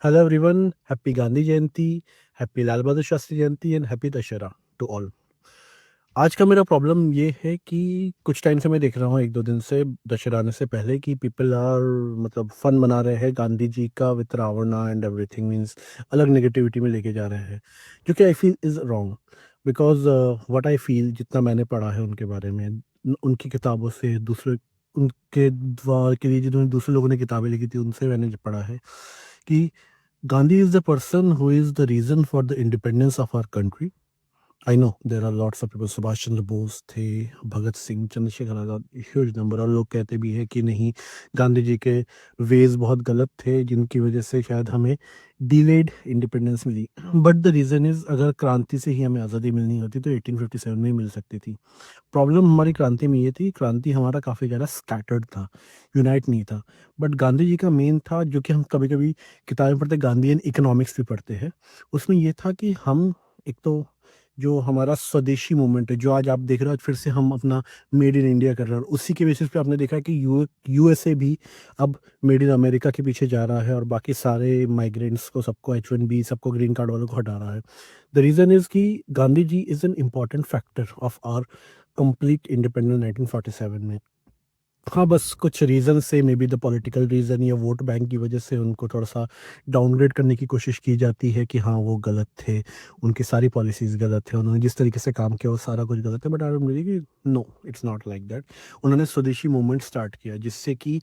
Hello everyone, happy Gandhi Jayanti, happy Lal Bahadur Shastri Jayanti and happy Dashera to all. आज का मेरा problem ये है कि कुछ टाइम से मैं देख रहा हूँ 1-2 दिन से दशहरा आने से पहले कि पीपल आर मतलब फन मना रहे हैं गांधी जी का with Rawna and everything means अलग नेगेटिविटी में लेके जा रहे हैं, जो कि I feel is wrong because what I feel जितना मैंने पढ़ा है उनके बारे में, उनकी किताबों से दूसरे उनके द्वार के लिए जिन्होंने दूसरे लोगों ने किताबें लिखी थी उनसे मैंने जो पढ़ा है कि Gandhi is the person who is the reason for the independence of our country. I know there are lots of people, Subhash Chandra Bose थे, भगत सिंह, चंद्रशेखर आज़ाद, ह्यूज नंबर, और लोग कहते भी हैं कि नहीं, गांधी जी के वेज बहुत गलत थे जिनकी वजह से शायद हमें डिलेड इंडिपेंडेंस मिली। बट द रीज़न इज़ अगर क्रांति से ही हमें आज़ादी मिलनी होती तो 1857 में ही मिल सकती थी। प्रॉब्लम हमारी क्रांति में ये थी, क्रांति हमारा काफ़ी ज़्यादा स्कैटर्ड था, यूनाइट नहीं था। बट गांधी जी का मेन था, जो कि हम कभी-कभी किताबें पढ़ते गांधीयन इकोनॉमिक्स भी पढ़ते हैं, उसमें ये था कि हम एक तो जो हमारा स्वदेशी मूवमेंट है, जो आज आप देख रहे हो, आज फिर से हम अपना मेड इन इंडिया कर रहे हैं और उसी के बेसिस पे आपने देखा है कि यूएसए भी अब मेड इन अमेरिका के पीछे जा रहा है और बाकी सारे माइग्रेंट्स को, सबको H1B, सबको ग्रीन कार्ड वालों को हटा रहा है। द रीज़न इज़ कि Gandhi ji is an important factor of our complete independence 1947 में। हाँ, बस कुछ रीज़न से, may be the political reason या वोट बैंक की वजह से उनको थोड़ा-सा डाउनग्रेड करने की कोशिश की जाती है कि हाँ, वो गलत थे, उनकी सारी पॉलिसीज़ गलत है, उन्होंने जिस तरीके से काम किया वो सारा कुछ गलत है। बट आई डोंट बिलीव कि no, it's not like that. उन्होंने स्वदेशी मूवमेंट स्टार्ट किया जिससे कि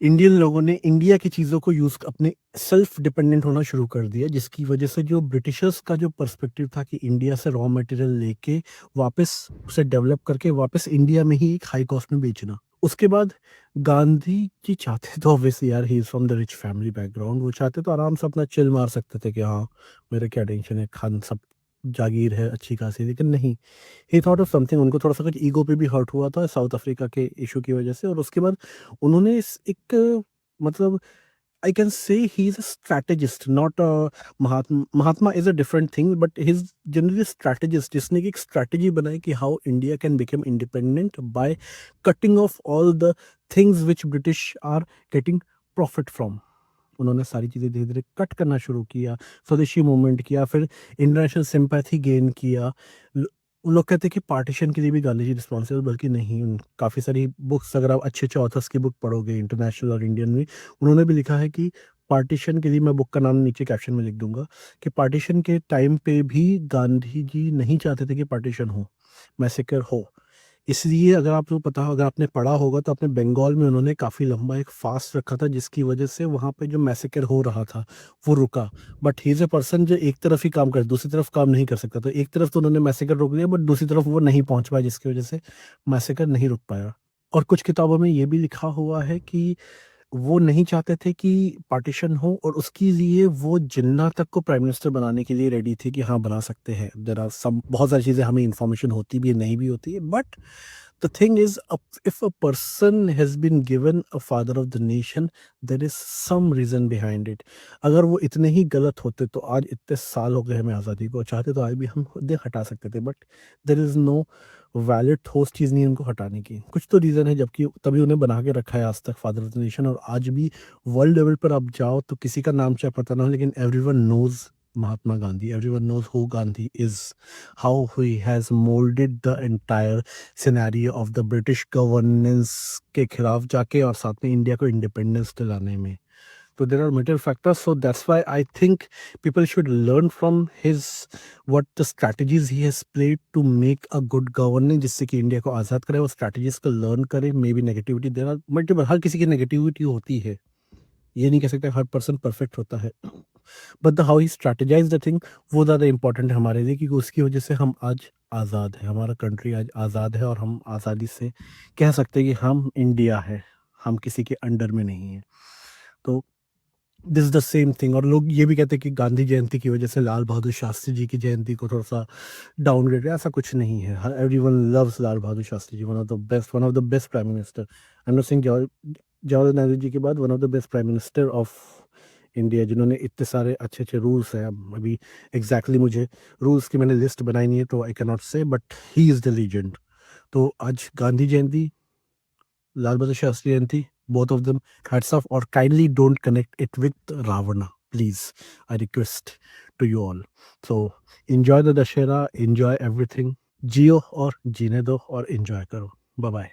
इंडियन लोगों ने इंडिया की चीज़ों को यूज़ अपने सेल्फ डिपेंडेंट होना शुरू कर दिया, जिसकी वजह से जो ब्रिटिशर्स का जो पर्सपेक्टिव था कि इंडिया से रॉ मटेरियल लेके वापस उसे डेवलप करके वापस इंडिया में ही एक हाई कॉस्ट में बेचना। उसके बाद गांधी जी चाहते तो ऑब्वियसली यार, he is from the rich family background, वो चाहते तो आराम से अपना चिल मार सकते थे कि हाँ, मेरे क्या टेंशन है, खान सब जागीर है अच्छी खासी, लेकिन नहीं, ही थॉट ऑफ समथिंग। उनको थोड़ा-सा कुछ ईगो पे भी हर्ट हुआ था साउथ अफ्रीका के इश्यू की वजह से, और उसके बाद उन्होंने इस एक मतलब I can say he's a strategist, not a Mahatma. Mahatma is a different thing, but he's generally a strategist, जिसने की एक strategy बनाई कि how India can become independent by cutting off all the things which British are getting profit from। उन्होंने सारी चीज़ें धीरे-धीरे cut करना शुरू किया, स्वदेशी मूवमेंट किया, फिर इंटरनेशनल सिम्पैथी गेन किया। ल लोग कहते हैं कि पार्टीशन के लिए भी गांधी जी रिस्पॉन्सिबल, बल्कि नहीं, काफ़ी सारी बुक्स, अगर आप अच्छे-अच्छे ऑथर्स की बुक पढ़ोगे इंटरनेशनल और इंडियन में, उन्होंने भी लिखा है कि पार्टीशन के लिए, मैं बुक का नाम नीचे कैप्शन में लिख दूँगा, कि पार्टीशन के टाइम पे भी गांधी जी नहीं चाहते थे कि पार्टीशन हो, मैसेकर हो। इसलिए अगर आपको पता हो, अगर आपने पढ़ा होगा तो आपने बंगाल में उन्होंने काफ़ी लंबा एक फ़ास्ट रखा था, जिसकी वजह से वहाँ पे जो मैसेकर हो रहा था, वो रुका। But he is a person जो एक तरफ ही काम करे, दूसरी तरफ काम नहीं कर सकता। तो एक तरफ तो उन्होंने मैसेकर रोक दिया, बट दूसरी तरफ वो नहीं पहुँच पाया, जिसकी वजह से मैसेकर नहीं रुक पाया। और कुछ किताबों में ये भी लिखा हुआ है कि वो नहीं चाहते थे कि पार्टीशन हो, और उसके लिए वो जिन्ना तक को प्राइम मिनिस्टर बनाने के लिए रेडी थे कि हाँ, बना सकते हैं। देयर आर सम, बहुत सारी चीज़ें हमें इन्फॉर्मेशन होती भी है, नहीं भी होती है, but the thing is, if a person has been given a father of the nation, there is some reason behind it। अगर वो इतने ही गलत होते तो आज इतने साल हो गए हमें आज़ादी को, चाहते तो आज भी हम खुद ही हटा सकते थे, but there is no valid ठोस चीज़ नहीं उनको हटाने की। कुछ तो रीज़न है, जबकि तभी उन्हें बना के रखा है आज तक फादर ऑफ द नेशन। और आज भी वर्ल्ड लेवल पर आप जाओ तो किसी का नाम चाहे पता ना हो, लेकिन everyone knows Mahatma Gandhi, everyone knows who Gandhi is, how he has molded the entire scenario of the British governance के खिलाफ जाके और साथ में इंडिया को इंडिपेंडेंस दिलाने में। तो there are multiple factors, so that's why I think people should learn from his what the strategies he has played to make a good governance, जिससे कि इंडिया को आज़ाद करे। वो स्ट्रैटेजीज को लर्न करे। May be negativity, there are multiple, हर किसी की नेगेटिविटी होती है, ये नहीं कह सकते हर पर्सन परफेक्ट होता है, but the how he strategise the thing, वो ज़्यादा इंपॉर्टेंट है हमारे लिए, क्योंकि उसकी वजह से हम आज आज़ाद है, हमारा कंट्री आज आज़ाद है, और हम आज़ादी से कह सकते हैं कि हम इंडिया है, हम किसी के अंडर में नहीं है। तो this is the same thing. और लोग ये भी कहते हैं कि गांधी जयंती की वजह से लाल बहादुर शास्त्री जी की जयंती को थोड़ा सा डाउनग्रेड, ऐसा कुछ नहीं है। Everyone loves Lal Bahadur Shastri ji, one of the best prime minister. I am not saying Jawaharlal Nehru ji के बाद one of the best prime minister of India, जिन्होंने इतने सारे अच्छे अच्छे रूल्स हैं। अब अभी एग्जैक्टली मुझे रूल्स की मैंने लिस्ट बनाई नहीं है, तो I can not say, but he is the legend. तो आज Gandhi Jayanti, Lal Bahadur Shastri Jayanti, both of them, hats off, और kindly don't connect it with Ravana. Please I request to you all. So enjoy the Dussehra, enjoy everything. जियो और जीने दो और एन्जॉय करो। Bye bye.